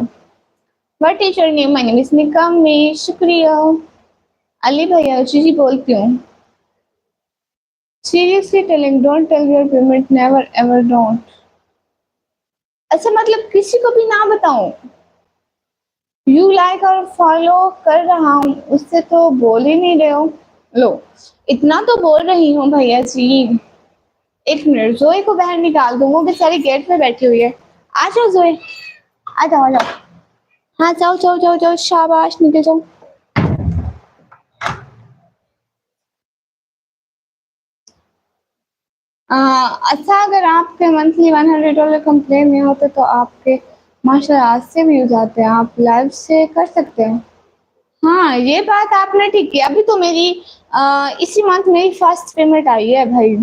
What is your name? My name is Nikami. शुक्रिया। अली भैया, जी जी बोलती हूँ। Seriously telling, don't tell your payment, never ever don't. अच्छा मतलब किसी को भी ना बताऊं? यू लाइक और फॉलो कर रहा हूँ, उससे तो बोल ही नहीं रहे हो। लो, इतना तो बोल रही हूँ भैया जी। एक मिनट, जोए को बाहर निकाल दूँ, वो बेचारी गेट पे बैठी हुई है। आ जाओ जोए, आ जाओ आ जाओ। हाँ जाओ जाओ जाओ जाओ, शाबाश निकल जाओ। अच्छा अगर आपके मंथली $100 कंप्लेन नहीं होते तो आपके माशाल्लाह आज से भी हो जाते हैं, आप लाइव से कर सकते हैं। हाँ ये बात आपने ठीक की। अभी तो मेरी इसी मंथ मेरी फर्स्ट पेमेंट आई है भाई।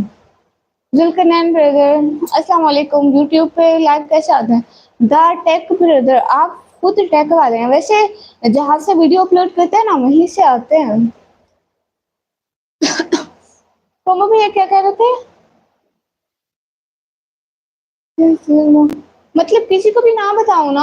जुल्करनैन ब्रदर अस्सलाम वालेकुम। यूट्यूब पे लाइव कैसे आते हैं? द टेक ब्रदर, आप खुद टेक वाले हैं वैसे। जहाँ से वीडियो अपलोड करते हैं ना वहीं से आते हैं। तो वो भैया क्या कह रहे थे? मतलब किसी को भी ना बताओ ना।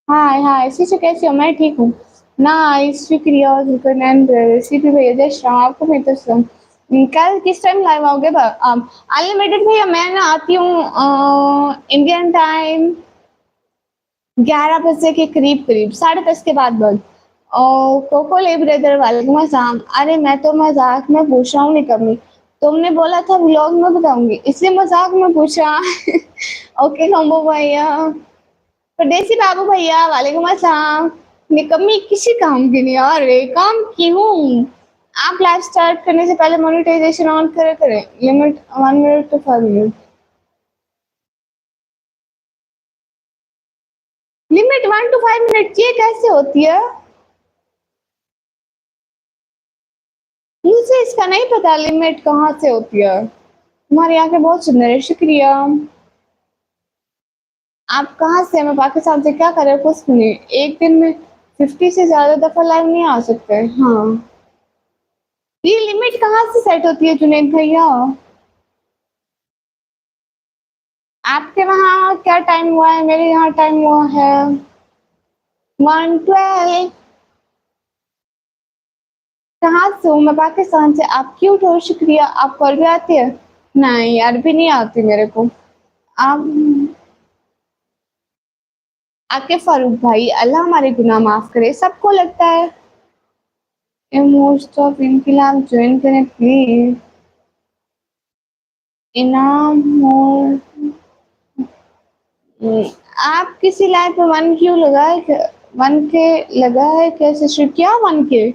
हाय हाय शीशु, कैसी हो? मैं ठीक हूँ। नाइस, शुक्रिया जुल्करनैन ब्रदर। सीपी भैया जय श्री राम, आपको मैं तो सुन। कल किस टाइम लाइव आओगे? अनलिमिटेड भैया मैं ना आती हूँ इंडियन टाइम 11 बजे के करीब करीब, 10:30 के बाद बस। और कोको ब्रदर वालेकुम अस्सलाम। अरे मैं तो मजाक में पूछ रहा हूँ निकम्मी, तुमने बोला था व्लॉग में बताऊंगी इसलिए मजाक में पूछा। ओके खम्बो भैया। परदेसी बाबू भैया वालेकुम अस्सलाम। निकम्मी किसी काम की नहीं यार, ये काम की हूँ। आप लाइव स्टार्ट करने से पहले मोनेटाइजेशन ऑन करे करें, limit 1 minute to 5 minute. Limit 1 to 5 minute की कैसे होती है? मुझे इसका नहीं पता लिमिट कहाँ से होती है। तुम्हारी आंखें बहुत सुंदर है, शुक्रिया। आप कहाँ से? मैं पाकिस्तान से। क्या करे कुछ नहीं, एक दिन में 50 से ज्यादा दफा लाइव नहीं आ सकते। हाँ ये लिमिट कहाँ से सेट होती है जुनेद भैया? आपके वहाँ क्या टाइम हुआ है? मेरे यहाँ टाइम हुआ है 1:12। कहाँ से हूँ? मैं पाकिस्तान से। आप क्यूट हो, शुक्रिया। आपको अरबी आती है? नहीं अरबी नहीं आती मेरे को। आप आके फारूक भाई, अल्लाह हमारे गुनाह माफ करे, सबको लगता है। मोस्ट ऑफ इनकलाब ज्वाइन करें प्लीज। इनाम और आप किसी लाइफ पे 1 क्यों लगा है? 1 के लगा है कैसे शुरू किया? 1 के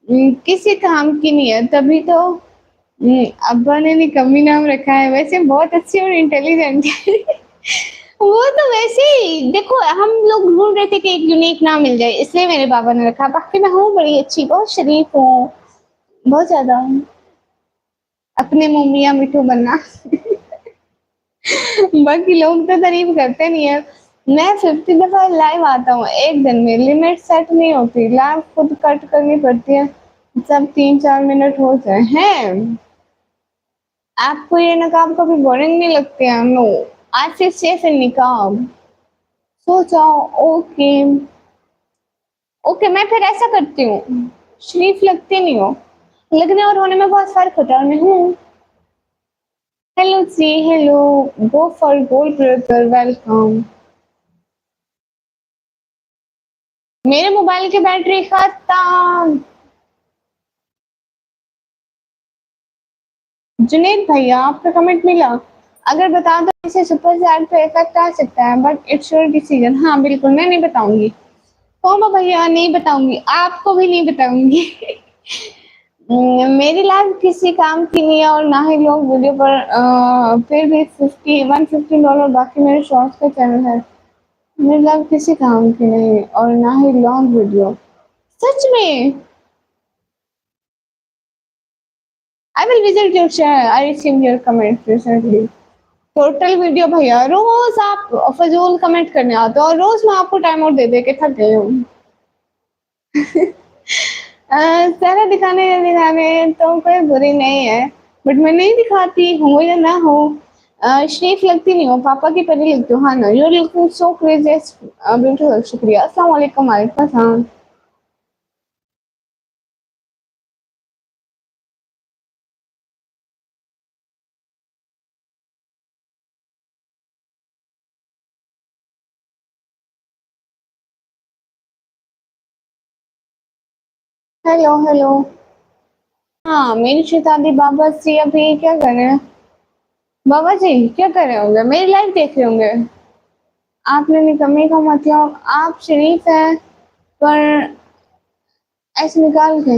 किसी काम की नहीं है तभी तो। अब्बा ने निकम्मी नाम रखा है, वैसे बहुत अच्छी और इंटेलिजेंट है। वो तो वैसे ही देखो, हम लोग ढूंढ रहे थे कि एक यूनिक नाम मिल जाए इसलिए मेरे पापा ने रखा। बाकी मैं हूँ बड़ी अच्छी, बहुत शरीफ हूँ, बहुत ज्यादा। अपने मुंह मियां मिठू बनना। बाकी लोग तो तारीफ करते नहीं है। मैं 50 दफा लाइव आता हूँ एक दिन में, लिमिट सेट नहीं होती, लाइव खुद कट करनी पड़ती है सब 3-4 मिनट हो जाए हैं। आपको ये नकाब कभी बोरिंग नहीं लगते हैं? नो, आज से सेफ इन निकाब। सो जाओ। ओके ओके, मैं फिर ऐसा करती हूँ। शरीफ लगती नहीं हो, लगने और होने में बहुत फर्क होता है। मैं हूँ। Hello ji, hello. Go for gold brother, welcome. मेरे मोबाइल की बैटरी खत्म। जुनेद भैया आपका कमेंट मिला? अगर बता दो इसे सुपर चैट पे इफेक्ट आ सकता है, बट इट्स योर डिसीजन। हाँ बिल्कुल, मैं नहीं बताऊंगी। कोमो भैया नहीं बताऊंगी, आपको भी नहीं बताऊंगी। मेरी लाइफ किसी काम की नहीं है और ना ही लोग वीडियो पर फिर भी $150 बाकी मेरे शॉर्ट्स का चैनल है। मेरे लव किसी काम की नहीं और ना ही लॉन्ग वीडियो। सच में? I will visit your channel, I seen your comment recently. Total video भैया, रोज आप फजूल कमेंट करने आते हो और रोज मैं आपको टाइम आउट दे दे के थक गई हूँ। चेहरा दिखाने तो कोई बुरी नहीं है, बट मैं नहीं दिखाती हूँ या ना हो। शरीफ लगती नहीं हो, पापा की परी लगती हूँ। हाँ ना, you looking so crazy beautiful. शुक्रिया। अस्सलाम वालेकुम। वालेकुम अस्सलाम। Hello hello. हाँ, मेरी शहजादी बाबा जी अभी क्या कर रहे हैं? बाबा जी क्या कर रहे होंगे? मेरी लाइफ देख रहे होंगे। आपने निकम्मी का मतलब आप शरीफ हैं, पर ऐसे निकाल के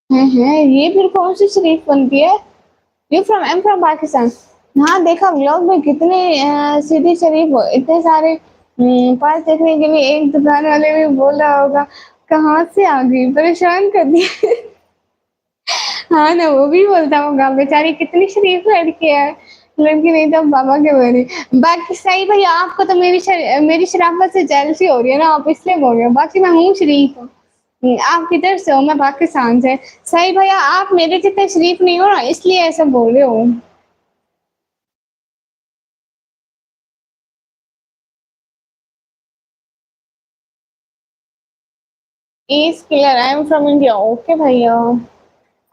हैं ये फिर कौन सी शरीफ बनती है? You from M from Pakistan. हाँ देखा व्लॉग में कितने सीधी शरीफ हो, इतने सारे पास देखने के लिए। एक दुकान वाले भी बोल रहा होगा कहाँ से आ गई, परेशान कर दिया। हाँ ना, वो भी बोलता होगा बेचारी कितनी शरीफ लड़की है। लड़की नहीं तो बाबा के बनी। बाकी सही भैया, आपको तो मेरी शराफत से जेलसी हो रही है ना, आप इसलिए बोल रहे हो। बाकी मैं हूँ शरीफ। आप किधर से हो? मैं पाकिस्तान से। सही भैया, आप मेरे जितने शरीफ नहीं हो ना, इसलिए ऐसा बोल रहे हो। Is clear, I am from India. Okay भैया।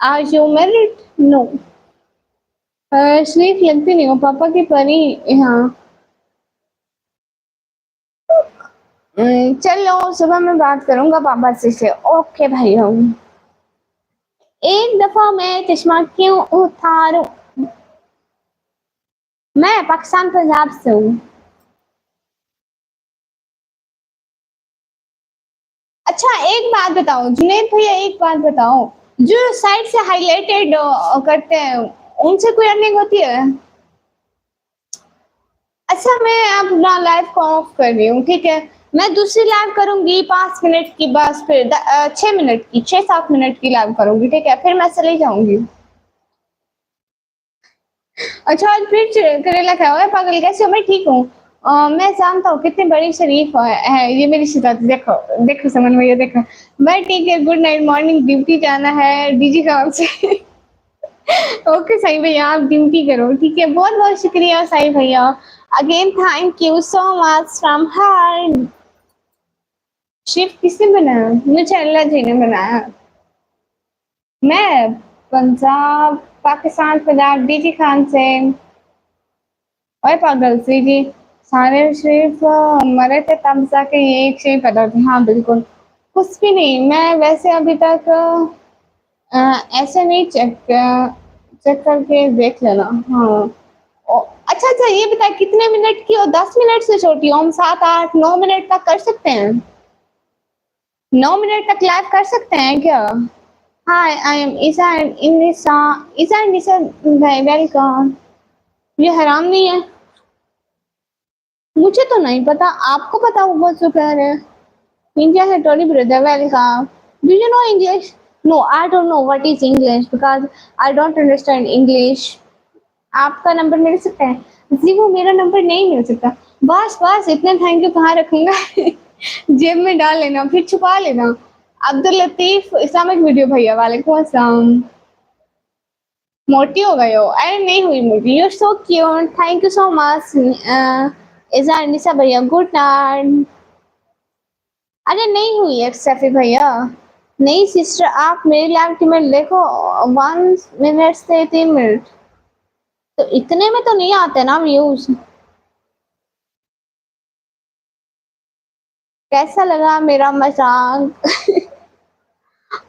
Are you married? नो। शरीफ लगती नहीं हो, पापा की परी। हाँ। चलो सुबह मैं बात करूंगा पापा से। ओके भैया। एक दफा मैं चश्मा क्यों उतारूं? मैं पाकिस्तान पंजाब से हूँ। अच्छा एक बात बताओ जुनेद भैया, एक बात बताओ, जो साइड से हाईलाइटेड करते हैं उनसे कोई अर्निंग होती है? अच्छा मैं अपना लाइव को ऑफ कर रही हूँ, ठीक है। मैं दूसरी लाइव करूंगी 5 मिनट की, बस फिर 6 मिनट की, 6-7 मिनट की लाइव करूंगी, ठीक है, फिर मैं चली जाऊंगी। अच्छा आज फिर करेला खाया हुआ है? पागल कैसे हो? मैं ठीक हूँ। मैं जानता हूँ कितनी बड़ी शरीफ है ये मेरी शिकायत। देखो देखो समझ में, ये देखो। मैं ठीक है, गुड नाइट, मॉर्निंग ड्यूटी जाना है डीजी काम से। ओके साई भैया, आप ड्यूटी करो, ठीक है। बहुत बहुत शुक्रिया साई भैया। Again thank you so much from heart. Shift किसने बनाया? मुझे अल्लाह जी ने बनाया। मैं पंजाब, पाकिस्तान, पंजाब डीजी खान से। और पागल सी जी, सारे सिर्फ मरे थे तब जाके ये एक चीज पता थी। हाँ बिल्कुल, कुछ भी नहीं। मैं वैसे अभी तक ऐसे नहीं चेक करके देख लेना। हाँ। अच्छा अच्छा, ये बता कितने मिनट की हो? 10 मिनट से छोटी हो? हम 7-8-9 मिनट तक कर सकते हैं। 9 मिनट तक लाइव कर सकते हैं क्या? हाय आई एम ईसा इनिसा। ईसा इनिसा भाई वेलकम। ये हराम नहीं है? मुझे तो नहीं पता, आपको पता होगा तो कह रहे हैं। इंडिया है Tony brother welcome. Do you know English? No I don't know what is English because I don't understand English. आपका नंबर मिल सकता है? जी वो मेरा नंबर नहीं मिल सकता। बस बस इतना थैंक यू कहाँ रखूंगा। जेब में डाल लेना फिर छुपा लेना। अब्दुल लतीफ इस्लामिक वीडियो भैया वालेकुम अस्सलाम। मोटी हो गए हो? अरे नहीं हुई मोटी, you so cute, thank you so much. इज़ा निशा भैया गुड नाइट। अरे नहीं हुई है सैफी भैया। नहीं सिस्टर, आप मेरी लाइफ में देखो 1 मिनट से 3 मिनट, तो इतने में तो नहीं आते ना व्यूज। कैसा लगा मेरा मजाक?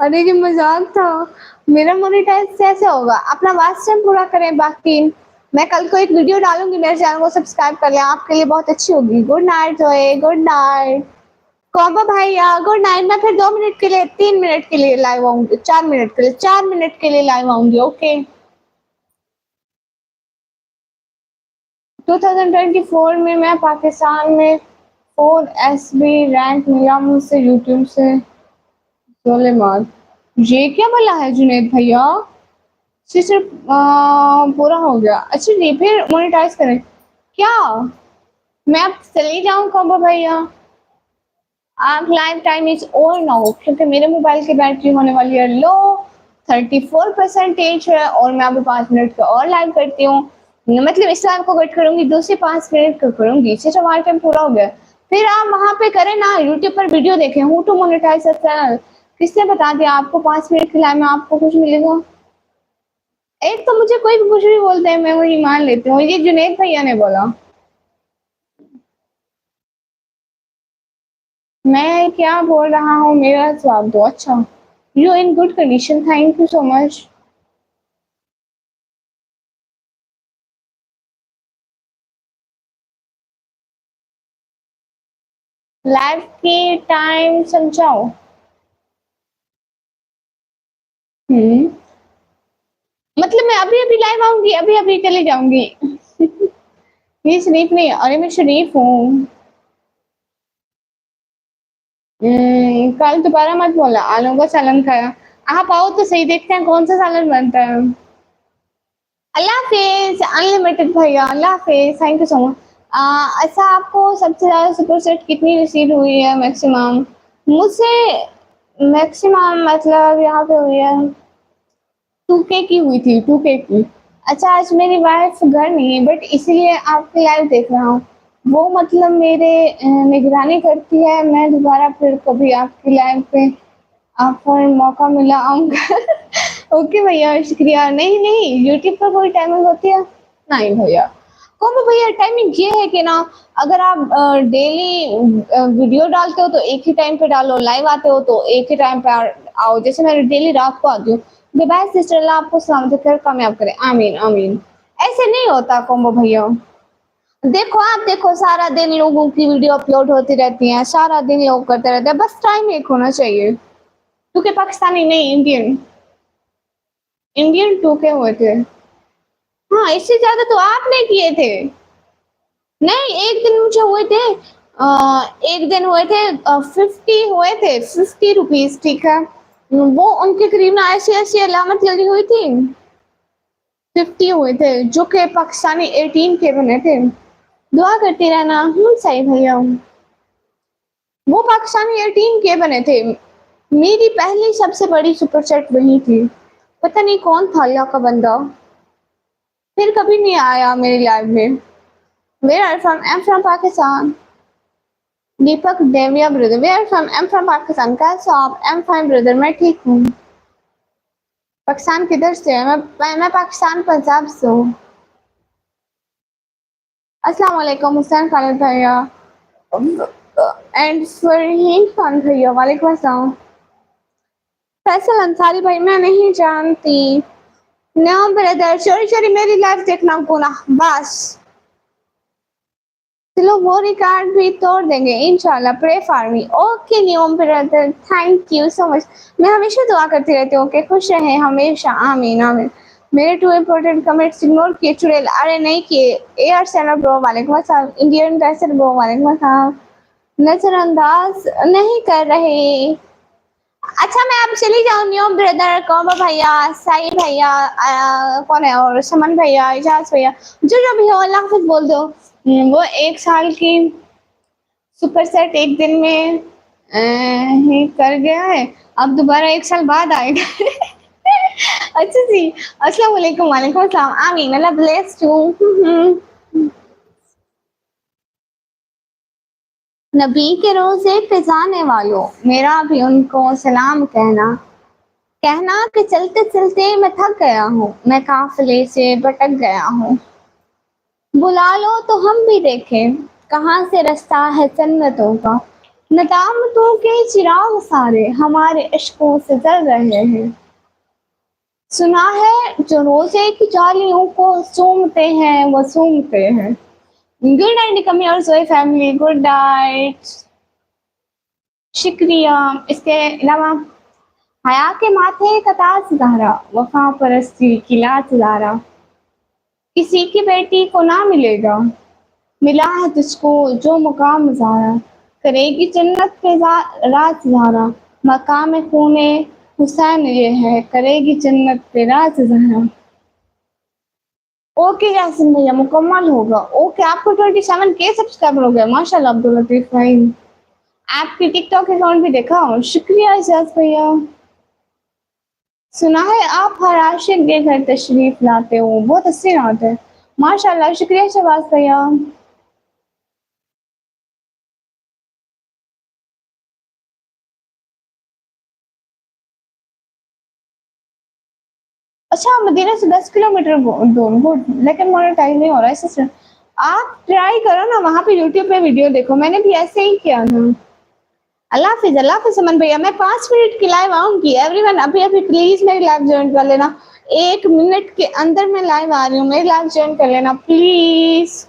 अरे ये मजाक था। मेरा मोनेटाइज कैसे होगा? अपना वाच टाइम पूरा करें। बाकी मैं कल को एक वीडियो डालूंगी, मेरे चैनल को सब्सक्राइब कर लें, आपके लिए बहुत अच्छी होगी। गुड नाइट जोए, गुड नाइट। कौवा भैया गुड नाइट। मैं फिर 2 मिनट के लिए, 3 मिनट के लिए लाइव आऊंगी, 4 मिनट के लिए, 4 मिनट के लिए लाइव आऊंगी। ओके। 2024 में मैं पाकिस्तान में 4 SB रैंक मिला मुझसे यूट्यूब से। बोले मार ये क्या भला है जुनेद भैया? सिर्फ पूरा हो गया। अच्छा जी फिर मोनेटाइज करें क्या? मैं अब चली जाऊँ कब भैया? आप life time is over now क्योंकि मेरे मोबाइल की बैटरी होने वाली है लो, 34% है और मैं अभी 5 मिनट का और लाइव करती हूँ। मतलब इस लाइव को कट करूंगी 2 से 5 मिनट का करूंगी, इससे हमारा टाइम पूरा हो गया। फिर आप वहां पे करें ना, यूट्यूब पर वीडियो देखें हु टू मोनेटाइज चैनल। किसने बता दिया आपको 5 मिनट के लाइव में आपको कुछ मिलेगा? एक तो मुझे कोई भी कुछ भी बोलते हैं मैं वही मान लेती हूँ, ये जुनेद भैया ने बोला। मैं क्या बोल रहा हूँ मेरा जवाब दो। अच्छा, you in good condition, thank you so much. Life की टाइम समझाओ। हम्म, मतलब मैं अभी अभी लाइव आऊंगी, अभी अभी चली जाऊंगी। ये शरीफ नहीं, अरे मैं शरीफ हूँ। कल दोबारा मत बोला, आलू का सालन खाया। आप आओ तो सही, देखते हैं कौन सा सालन बनता है। अल्लाह हाफिज अनलिमिटेड भैया, अल्लाह हाफिज, थैंक यू सो मच। अच्छा आपको सबसे ज्यादा सुपर सेट कितनी रिसीव हुई है मैक्सिमम? मुझसे मैक्सिमम मतलब यहाँ पे हुई है 2K की हुई थी, 2K की। अच्छा आज मेरी वाइफ घर नहीं है बट इसीलिए आपकी लाइव देख रहा हूँ। वो मतलब मेरे निगरानी करती है। मैं दोबारा फिर कभी आपकी लाइव पे आपको मौका मिला आऊँगा। ओके भैया शुक्रिया। नहीं नहीं यूट्यूब पर कोई टाइमिंग होती है? नहीं भैया। कौन भैया टाइमिंग ये है कि ना, अगर आप डेली वीडियो डालते हो तो एक ही टाइम पे डालो, लाइव आते हो तो एक ही टाइम पे आओ। जैसे मैं डेली रात को आती हूँ। बाय सिस्टर, अल्लाह आपको सलामत कर कामयाब करे, आमीन आमीन। ऐसे नहीं होता कॉम्बो भैया। देखो आप देखो सारा दिन लोगों की वीडियो अपलोड होती रहती हैं, सारा दिन लोग करते रहते हैं, बस टाइम एक होना चाहिए। क्योंकि पाकिस्तानी नहीं, इंडियन, इंडियन 2K हुए थे। हाँ इससे ज्यादा तो आपने किए थे। नहीं एक दिन मुझे हुए थे, एक दिन हुए थे 50 हुए थे, 50 रुपीज, ठीक है। वो उनके करीब ना ऐसी ऐसी अलामत जल्दी हुई थी। 50 हुए थे जो कि पाकिस्तानी 18 के बने थे। दुआ करती रहना। सही भैया। वो पाकिस्तानी 18 के बने थे। मेरी पहली सबसे बड़ी सुपर सेट वही थी। पता नहीं कौन था अल्लाह का बंदा, फिर कभी नहीं आया मेरी लाइफ में। Where are from? I am from Pakistan. Deepak देविया brother, where from? I am from Pakistan. कैसे हो आप? आई एम फाइन ब्रदर, मैं ठीक हूँ। पाकिस्तान किधर से है? मैं पाकिस्तान पंजाब से हूँ। अस्सलाम वालेकुम हुसैन खालिद भैया एंड फरहीन खान भैया, वालेकुम अस्सलाम। फैसल अंसारी भाई मैं नहीं जानती। नो ब्रदर, सॉरी सॉरी, मेरी लाइफ देखना गुनाह बस। चलो वो रिकॉर्ड भी तोड़ देंगे इंशाल्लाह, प्रे फॉर मी। ओके नियम brother, thank you so much. मैं हमेशा दुआ करती रहती हूँ कि खुश रहें हमेशा, आमीन आमीन। मेरे 2 इम्पोर्टेंट कमेंट्स इग्नोर किए चुड़ैल, अरे नहीं किए। एयर सेना ब्रो वालेकुम अस्सलाम, इंडियन पैसर ब्रो वालेकुम अस्सलाम। नजरअंदाज नहीं कर रहे। अच्छा मैं अब चली जाऊँ न्यू ब्रदर, कौमा भैया, साई भैया, कौन है और समन भैया, इजाज भैया, जो जो भी हो अल्लाह हाफिज बोल दो। वो 1 साल की सुपर सेट एक दिन में ही कर गया है, अब दोबारा 1 साल बाद आएगा। अच्छा जी, अस्सलाम वालेकुम, वालेकुम अस्सलाम, आमीन, अल्लाह ब्लेस यू। नबी के रोजे पे जाने वालों, मेरा भी उनको सलाम कहना। कहना कि चलते चलते मैं थक गया हूँ, मैं काफिले से भटक गया हूँ। बुला लो तो हम भी देखें कहाँ से रास्ता है जन्नतों का। नदामतों के चिराग सारे हमारे इश्कों से जल रहे हैं। सुना है जो रोजे की जालियों को सूंघते हैं वो सूंघते हैं। गुड नाइट कमी और सोई फैमिली, गुड नाइट, शुक्रिया। इसके अलावा हया के माथे का ताज लहरा, वफा परस्ती की लात लारा, किसी की बेटी को ना मिलेगा। मिला है तुझको जो मुकाम ज़ारा, करेगी जन्नत पे रात ज़ारा, मकाम खूने हुसैन ये है, करेगी जन्नत पे रात ज़ारा। ओके यासिन भैया मुकम्मल होगा। ओके आपको 27K सब्सक्राइबर हो गए, माशाल्लाह अब्दुल लतीफ भाई। आपकी टिकटॉक अकाउंट भी देखा हूँ, शुक्रिया एजाज भैया। सुना है आप हर आशिक के घर तशरीफ लाते हो, बहुत अच्छी बात है, माशाल्लाह शुक्रिया शहबाज भैया। अच्छा मदीना से 10 किलोमीटर दूर, गुड, लेकिन मोनेटाइज नहीं हो रहा है सिस्टर। आप ट्राई करो ना, वहाँ पे यूट्यूब पे वीडियो देखो, मैंने भी ऐसे ही किया था। अल्लाह हाफिज अमन भैया, मैं 5 मिनट की लाइव आऊंगी। एवरीवन अभी अभी प्लीज मेरी लाइव ज्वाइन कर लेना, 1 मिनट के अंदर मैं लाइव आ रही हूँ, मेरी लाइव ज्वाइन कर लेना प्लीज।